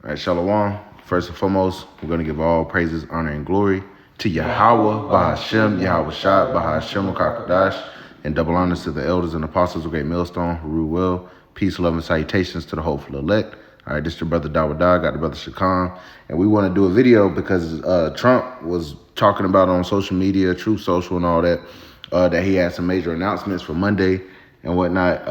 All right, Shalom. First and foremost, we're going to give all praises, honor, and glory to Yahweh, Bahashem, Yahweh Shah, Bahashem, Kakadash, and double honors to the elders and apostles of Great Millstone who rule well. Peace, love, and salutations to the hopeful elect. All right, this is your brother Dawada, got the brother Shakam, and we want to do a video because Trump was talking about on social media, Truth Social and all that, that he had some major announcements for Monday and whatnot.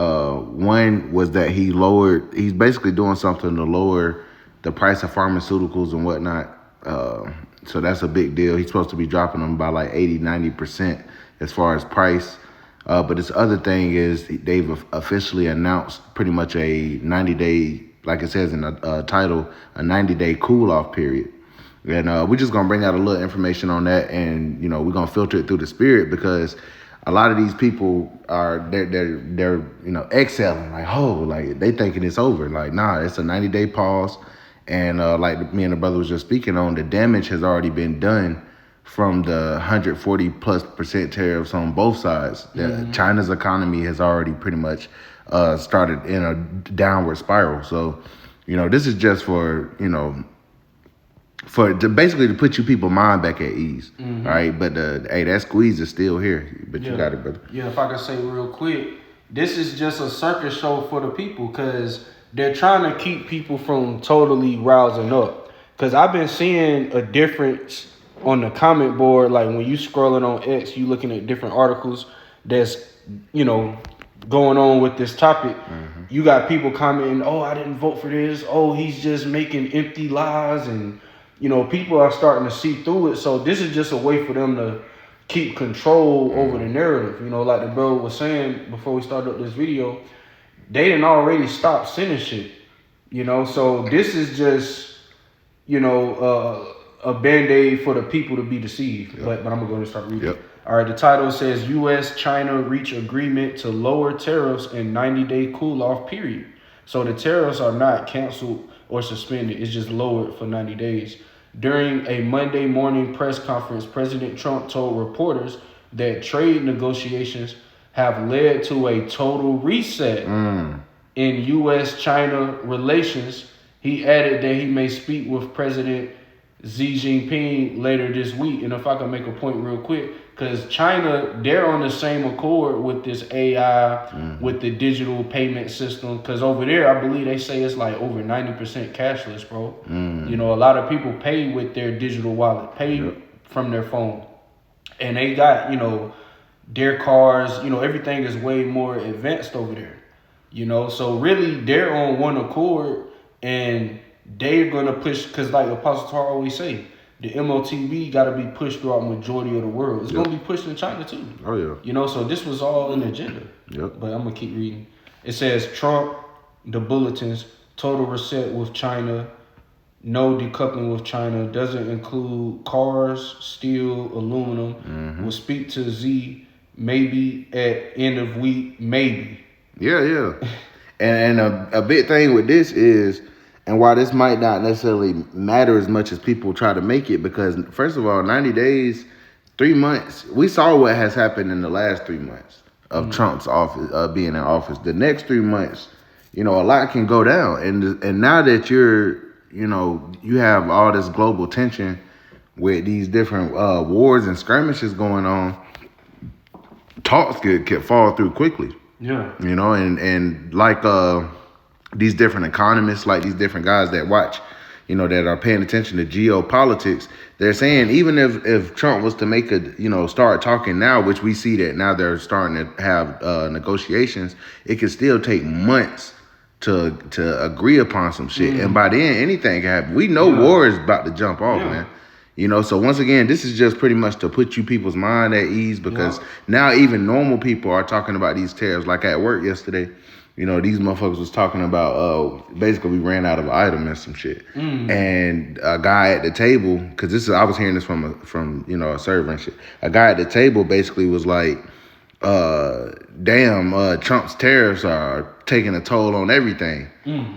One was that he's basically doing something to lower the price of pharmaceuticals and whatnot. So that's a big deal. He's supposed to be dropping them by like 80-90% as far as price. But this other thing is they've officially announced pretty much a 90-day, like it says in the title, a 90-day cool-off period. And we're just going to bring out a little information on that, and, you know, we're going to filter it through the spirit because a lot of these people they're you know, exhaling, like, oh, like they thinking it's over. Like, nah, it's a 90-day pause. And like me and the brother was just speaking on, the damage has already been done from the 140+% tariffs on both sides. Mm-hmm. China's economy has already pretty much started in a downward spiral. So, you know, this is just for, you know, basically to put you people mind back at ease. Mm-hmm. All right. But hey, that squeeze is still here. But you got it, brother. Yeah, if I could say real quick, this is just a circus show for the people because they're trying to keep people from totally rousing up. Because I've been seeing a difference on the comment board. Like when you scrolling on X, you looking at different articles that's, you know, going on with this topic. Mm-hmm. You got people commenting, oh, I didn't vote for this. Oh, he's just making empty lies. And, you know, people are starting to see through it. So this is just a way for them to keep control over the narrative. You know, like the bro was saying before we started up this video, they didn't already stop sending shit, you know? So this is just, you know, a Band-Aid for the people to be deceived. Yep. But I'm going to go ahead and start reading. Yep. All right, the title says, U.S. China reach agreement to lower tariffs in 90-day cool-off period. So the tariffs are not canceled or suspended. It's just lowered for 90 days. During a Monday morning press conference, President Trump told reporters that trade negotiations have led to a total reset in U.S.-China relations. He added that he may speak with President Xi Jinping later this week. And if I can make a point real quick, because China, they're on the same accord with this AI, with the digital payment system. Because over there, I believe they say it's like over 90% cashless, bro. You know, a lot of people pay with their digital wallet, pay from their phone. And they got, you know, their cars, you know, everything is way more advanced over there, you know. So really, they're on one accord, and they're gonna push because, like Apostle Tar always say, the MOTB got to be pushed throughout the majority of the world. It's gonna be pushed in China too. Oh yeah. You know, so this was all an agenda. Yep. But I'm gonna keep reading. It says Trump, the bulletins, total reset with China, no decoupling with China, doesn't include cars, steel, aluminum. Will speak to Z. Maybe at end of week, maybe. Yeah. And a big thing with this is, and why this might not necessarily matter as much as people try to make it, because first of all, 90 days, 3 months, we saw what has happened in the last 3 months of Trump's office, being in office. The next 3 months, you know, a lot can go down. And now that you're, you know, you have all this global tension with these different wars and skirmishes going on, talks could fall through quickly. Yeah. You know, and like these different economists, like these different guys that watch, you know, that are paying attention to geopolitics, they're saying even if Trump was to make start talking now, which we see that now they're starting to have negotiations, it could still take months to agree upon some shit. And by then anything can happen. We know war is about to jump off, man. You know, so once again, this is just pretty much to put you people's mind at ease, because now even normal people are talking about these tariffs. Like at work yesterday, you know, these motherfuckers was talking about, basically we ran out of item and some shit. And a guy at the table, because I was hearing this from you know, a server and shit. A guy at the table basically was like, Trump's tariffs are taking a toll on everything.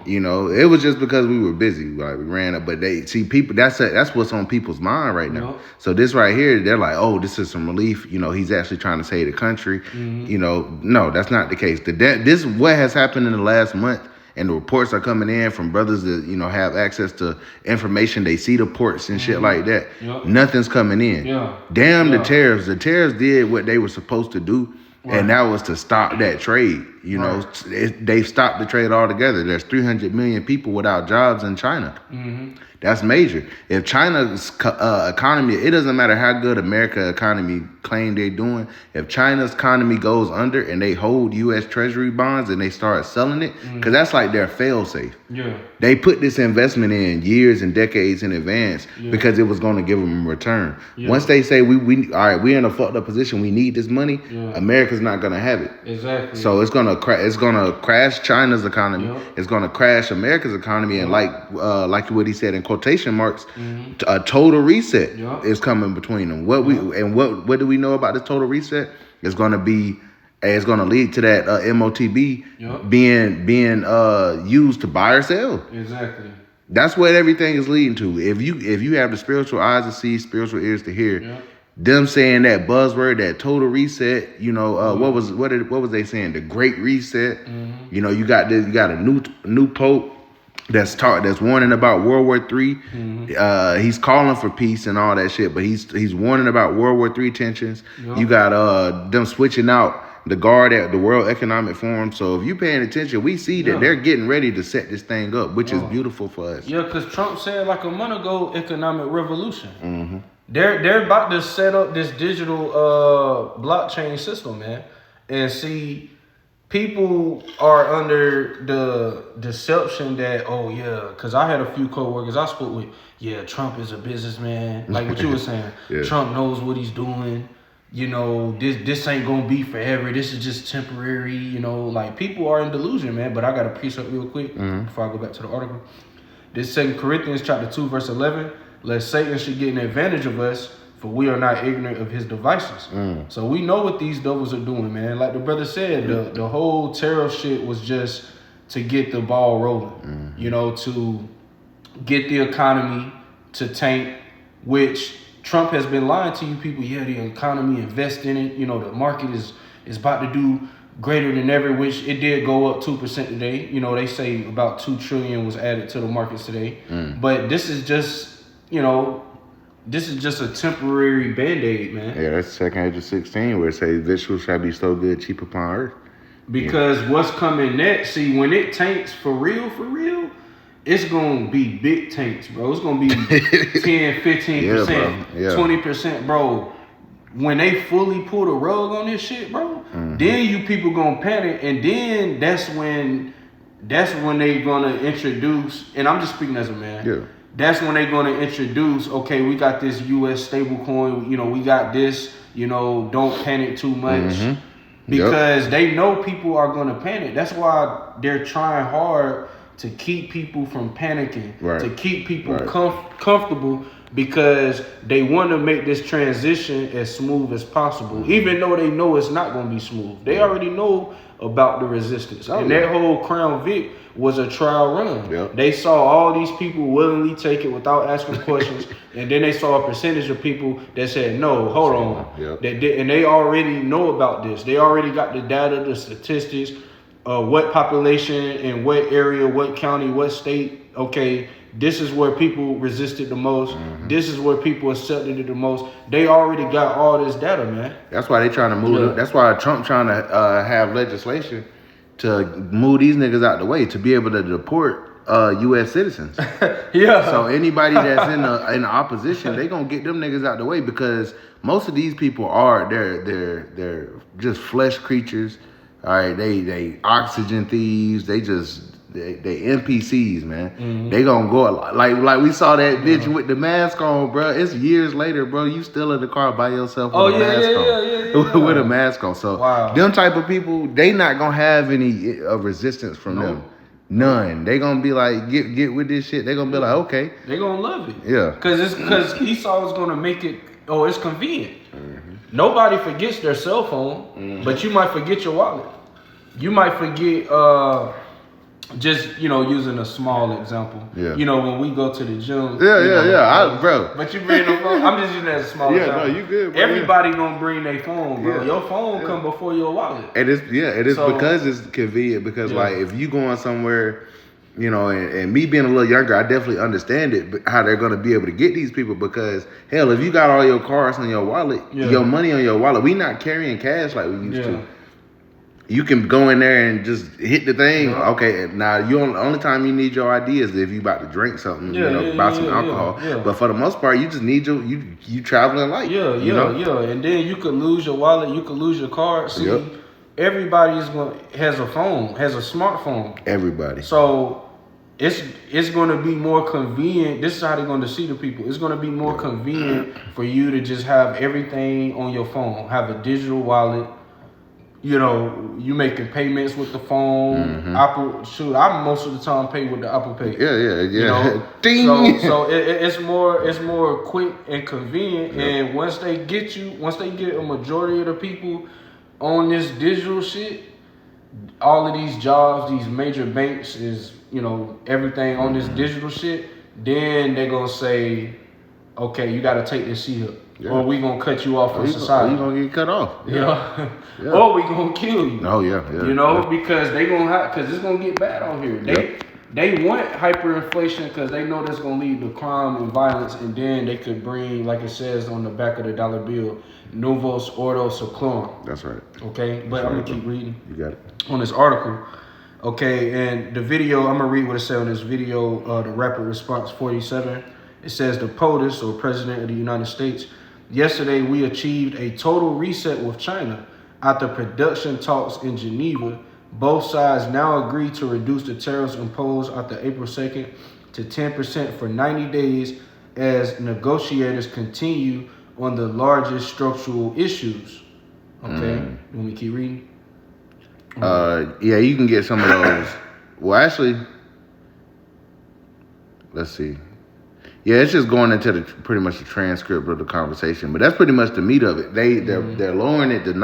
You know, it was just because we were busy, like we ran up. But they see people. That's what's on people's mind right now. So this right here, they're like, oh, this is some relief. You know, he's actually trying to save the country. You know, no, that's not the case. This what has happened in the last month and the reports are coming in from brothers that have access to information. They see the ports and shit like that. Yep. Nothing's coming in. Yeah. Damn Yeah. the tariffs. The tariffs did what they were supposed to do, and that was to stop that trade. They've stopped the trade altogether. There's 300 million people without jobs in China. That's major. If China's economy, it doesn't matter how good America's economy claim they're doing. If China's economy goes under and they hold U.S. Treasury bonds and they start selling it, because that's like their fail-safe. Yeah. They put this investment in years and decades in advance because it was going to give them a return. Yeah. Once they say we all right, we're in a fucked up position, we need this money. Yeah. America's not going to have it. Exactly. So it's gonna crash China's economy. Yep. It's gonna crash America's economy, and like what he said in quotation marks, a total reset is coming between them. What do we know about this total reset? It's gonna lead to that MOTB being used to buy or sell. Exactly. That's what everything is leading to. If you have the spiritual eyes to see, spiritual ears to hear, them saying that buzzword, that total reset, what was they saying? The Great Reset. You got a new pope that's warning about World War III. He's calling for peace and all that shit, but he's warning about World War III tensions. You got them switching out the guard at the World Economic Forum. So if you paying attention, we see that they're getting ready to set this thing up, which is beautiful for us. Yeah, because Trump said like a month ago, economic revolution. They're about to set up this digital blockchain system, man. And see, people are under the deception that, because I had a few coworkers I spoke with, Trump is a businessman. Like what you were saying. Trump knows what he's doing. This ain't gonna be forever. This is just temporary. Like people are in delusion, man. But I got a precept real quick before I go back to the article. This 2 Corinthians chapter 2, verse 11. Lest Satan should get an advantage of us, for we are not ignorant of his devices. So we know what these devils are doing, man. Like the brother said, the whole tariff shit was just to get the ball rolling, to get the economy to tank, which Trump has been lying to you people. Yeah, the economy, invest in it. The market is about to do greater than ever, which it did go up 2% today. They say about 2 trillion was added to the markets today. But this is just a temporary Band-Aid, man. Yeah, that's 2 Corinthians 16 where it says, "Victuals shall be so good, cheap upon earth." Because what's coming next, see, when it tanks for real, it's going to be big tanks, bro. It's going to be 10, 15%, 20%, bro. When they fully pull the rug on this shit, bro, then you people going to panic, and then that's when they going to introduce, and I'm just speaking as a man. Yeah. That's when they're going to introduce, okay, we got this U.S. stable coin, we got this, don't panic too much. Because they know people are going to panic. That's why they're trying hard to keep people from panicking, to keep people comfortable, because they want to make this transition as smooth as possible, even though they know it's not going to be smooth. They already know about the resistance. And that whole Crown Vic was a trial run. They saw all these people willingly take it without asking questions, and then they saw a percentage of people that said, no, hold on. And they already know about this. They already got the data, the statistics, what population in what area, what county, what state. Okay, this is where people resisted the most. This is where people accepted it the most. They already got all this data, man. That's why they trying to move. That's why Trump trying to have legislation to move these niggas out the way to be able to deport U.S. citizens. So anybody that's in the opposition, they gonna get them niggas out the way, because most of these people they're just flesh creatures. All right, they oxygen thieves. They NPCs, man. They gonna go like we saw that bitch with the mask on, bro. It's years later, bro. You still in the car by yourself with a mask on. With a mask on. So them type of people, they not gonna have any resistance from them. None. They gonna be like, get with this shit. They gonna be like, okay. They gonna love it. Yeah. Cause Esau is gonna make it. Oh, it's convenient. Nobody forgets their cell phone, but you might forget your wallet. You might forget just using a small example. Yeah. When we go to the gym. Yeah. Bro. But you bring the phone. I'm just using that as a small example. Yeah, no, you good, bro. Everybody gonna bring their phone, bro. Yeah. Your phone come before your wallet. And it's because it's convenient. Because like if you going somewhere, and me being a little younger, I definitely understand it. But how they're gonna be able to get these people? Because hell, if you got all your cards on your wallet, your money on your wallet, we not carrying cash like we used to. You can go in there and just hit the thing. Yeah. Okay, now the only time you need your ID is if you about to drink something, buy some alcohol. Yeah. But for the most part, you just need you traveling light. Yeah. And then you could lose your wallet, you could lose your card. See, everybody has a phone, has a smartphone. Everybody. So it's going to be more convenient. This is how they're going to see the people. It's going to be more convenient for you to just have everything on your phone, have a digital wallet. You making payments with the phone. Apple, I most of the time pay with the Apple Pay. Yeah. Ding. So it's more quick and convenient. Yep. And once they get a majority of the people on this digital shit, all of these jobs, these major banks is everything on this digital shit. Then they're gonna say, okay, you got to take this seat up. Yeah. Or we gonna cut you off from society. You gonna get cut off. Yeah. Or we gonna kill you. Oh yeah. Because they because it's gonna get bad out here. They want hyperinflation because they know that's gonna lead to crime and violence, and then they could bring, like it says on the back of the dollar bill, Novos Ordo Seclorum. That's right. Okay, but I'm gonna keep reading. You got it. On this article. Okay, and the video, I'm gonna read what it said on this video. The Rapid Response 47. It says the POTUS, or President of the United States. Yesterday, we achieved a total reset with China. After production talks in Geneva, both sides now agree to reduce the tariffs imposed after April 2nd to 10% for 90 days as negotiators continue on the largest structural issues. Okay, let me keep reading. Yeah, you can get some of those. Well, actually, let's see. Yeah, it's just going into pretty much the transcript of the conversation, but that's pretty much the meat of it. They're lowering it to